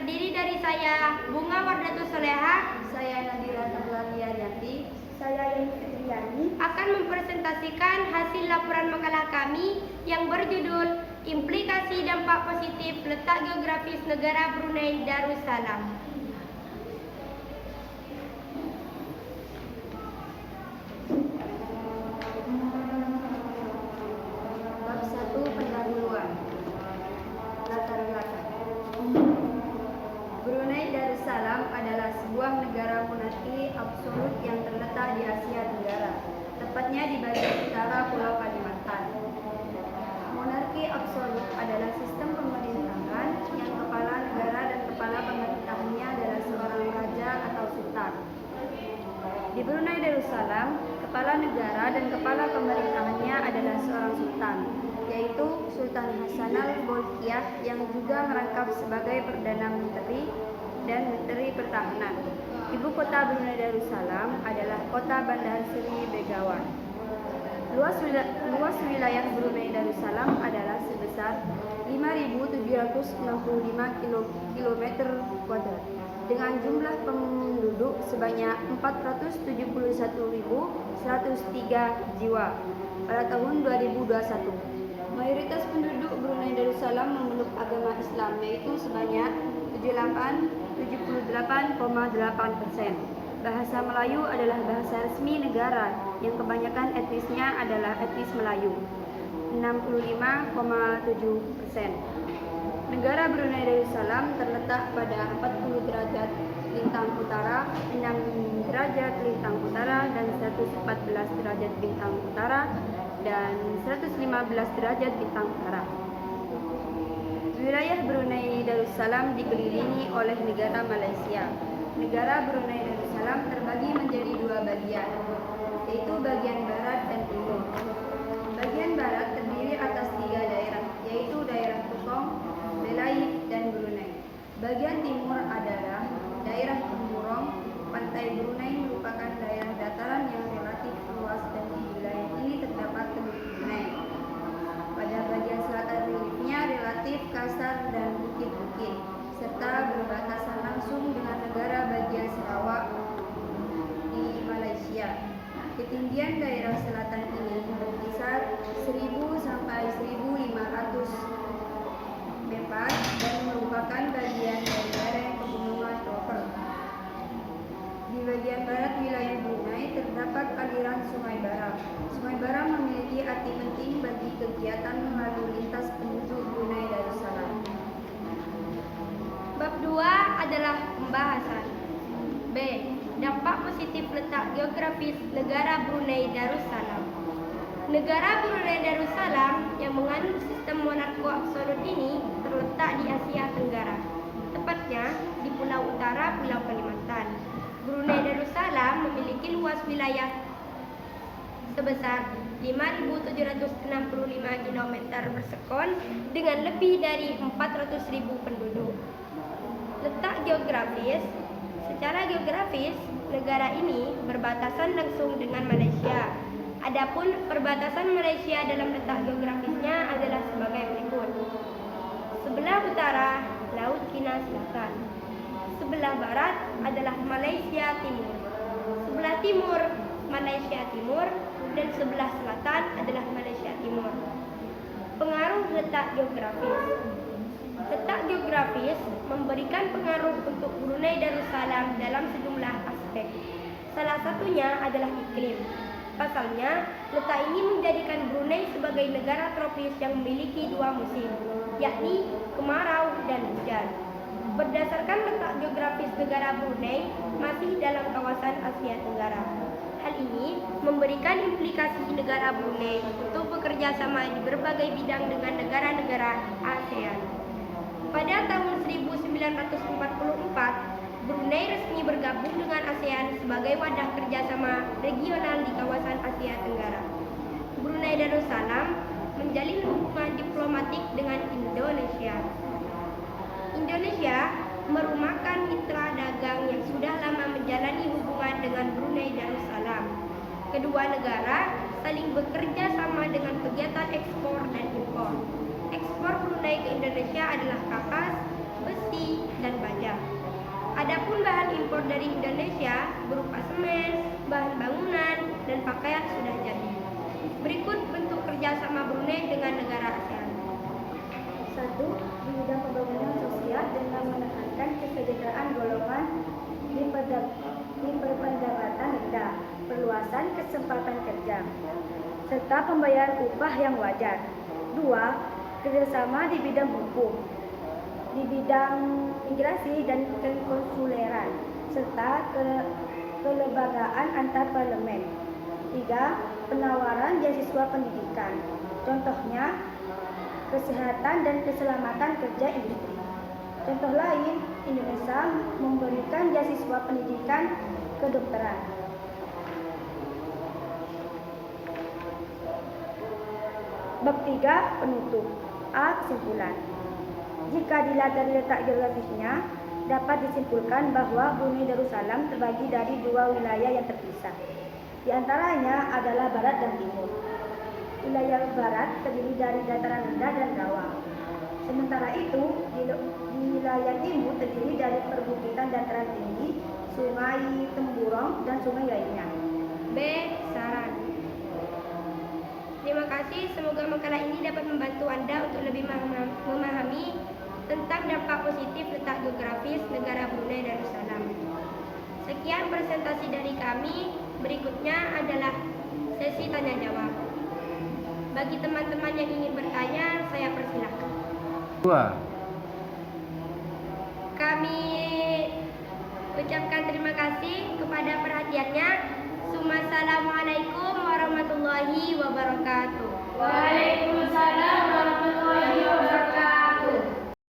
terdiri dari saya, Bunga Wardatul Soleha, Saya Nadira Tablariyanti, saya Yeni Fitriani, akan mempresentasikan hasil laporan makalah kami yang berjudul Implikasi Dampak Positif Letak Geografis Negara Brunei Darussalam. Bab 1 Pendahuluan. Latar belakang. Brunei Darussalam adalah sebuah negara monarki absolut yang terletak di Asia Tenggara, tepatnya di bagian utara Pulau Kalimantan. Monarki absolut adalah sistem pemerintahan yang kepala negara dan kepala pemerintahannya adalah seorang raja atau sultan. Di Brunei Darussalam, kepala negara dan kepala pemerintahannya adalah seorang sultan, yaitu Sultan Hassanal Bolkiah yang juga merangkap sebagai Perdana Menteri dan Menteri Pertahanan. Ibu kota Brunei Darussalam adalah kota Bandar Seri Begawan. Luas wilayah Brunei Darussalam adalah sebesar 5.765 km², dengan jumlah penduduk sebanyak 471.103 jiwa pada tahun 2021. Mayoritas penduduk Brunei Darussalam memeluk agama Islam, yaitu sebanyak 78,8%. Bahasa Melayu adalah bahasa resmi negara yang kebanyakan etnisnya adalah etnis Melayu, 65,7%. Negara Brunei Darussalam terletak pada 40 derajat lintang utara, 6 derajat lintang utara, dan 114 derajat lintang utara, dan 115 derajat lintang utara. Wilayah Brunei Darussalam dikelilingi oleh negara Malaysia. Negara Brunei Darussalam terbagi menjadi dua bagian, yaitu bagian barat dan timur. Bagian barat terdiri atas 3 daerah, yaitu daerah Putong, Belait, dan Brunei. Bagian timur adalah daerah Temurong. Pantai Brunei merupakan daerah dataran yang relatif luas dan di wilayah ini terdapat Teluk Brunei. Pada bagian selatan reliefnya relatif kasar dan bukit-bukit, serta berbatasan langsung dengan negara bagian Sarawak di Malaysia. Ketinggian daerah selatan ini berkisar 1.000 sampai 1.500 meter dan merupakan bagian dari lereng pegunungan Roper. Di bagian barat wilayah Brunei terdapat aliran Sungai Baram. Sungai Baram memiliki arti penting bagi kegiatan lalu lintas penduduk Brunei Darussalam. Bab 2 adalah pembahasan. B. Dampak positif letak geografis negara Brunei Darussalam. Negara Brunei Darussalam yang mengandung sistem monarko absolut ini terletak di Asia Tenggara, tepatnya di Pulau Utara Pulau Kalimantan. Brunei Darussalam memiliki luas wilayah sebesar 5.765 km² dengan lebih dari 400.000 penduduk. Letak geografis. Secara geografis, negara ini berbatasan langsung dengan Malaysia. Adapun perbatasan Malaysia dalam letak geografisnya adalah sebagai berikut. Sebelah utara, Laut Cina Selatan. Sebelah barat adalah Malaysia Timur. Sebelah timur, Malaysia Timur, dan sebelah selatan adalah Malaysia Timur. Pengaruh letak geografis. Letak geografis memberikan pengaruh untuk Brunei Darussalam dalam sejumlah aspek. Salah satunya adalah iklim. Pasalnya, letak ini menjadikan Brunei sebagai negara tropis yang memiliki 2 musim, yakni kemarau dan hujan. Berdasarkan letak geografis negara Brunei masih dalam kawasan Asia Tenggara. Hal ini memberikan implikasi negara Brunei untuk bekerja sama di berbagai bidang dengan negara-negara ASEAN. Pada tahun 1944, Brunei resmi bergabung dengan ASEAN sebagai wadah kerjasama regional di kawasan Asia Tenggara. Brunei Darussalam menjalin hubungan diplomatik dengan Indonesia. Indonesia merupakan mitra dagang yang sudah lama menjalani hubungan dengan Brunei Darussalam. Kedua negara saling bekerja sama dengan kegiatan ekspor dan impor. Ekspor Brunei ke Indonesia adalah kapas, besi, dan baja. Adapun bahan impor dari Indonesia berupa semen, bahan bangunan, dan pakaian sudah jadi. Berikut bentuk kerjasama Brunei dengan negara ASEAN. 1. Di bidang pembangunan sosial dengan menekankan kesejahteraan golongan di pendapatan rendah, perluasan kesempatan kerja, serta pembayaran upah yang wajar. 2. Kerjasama di bidang hukum, di bidang migrasi dan kekonsuleran, serta kelembagaan antar parlemen. 3. Penawaran beasiswa pendidikan, contohnya kesehatan dan keselamatan kerja industri. Contoh lain, Indonesia memberikan beasiswa pendidikan kedokteran. Bab 3. Penutup. A. Kesimpulan. Jika dilihat dari letak geografisnya, dapat disimpulkan bahwa Brunei Darussalam terbagi dari dua wilayah yang terpisah. Di antaranya adalah barat dan timur. Wilayah barat terdiri dari dataran rendah dan rawa. Sementara itu, di wilayah timur terdiri dari perbukitan dataran tinggi, sungai temburong, dan sungai lainnya. B. Saran. Terima kasih, semoga makalah ini dapat membantu Anda untuk lebih memahami tentang dampak positif letak geografis negara Brunei Darussalam. Sekian presentasi dari kami, berikutnya adalah sesi tanya jawab. Bagi teman-teman yang ingin bertanya, saya persilakan. 2. Kami ucapkan terima kasih kepada perhatiannya. Assalamualaikum warahmatullahi wabarakatuh.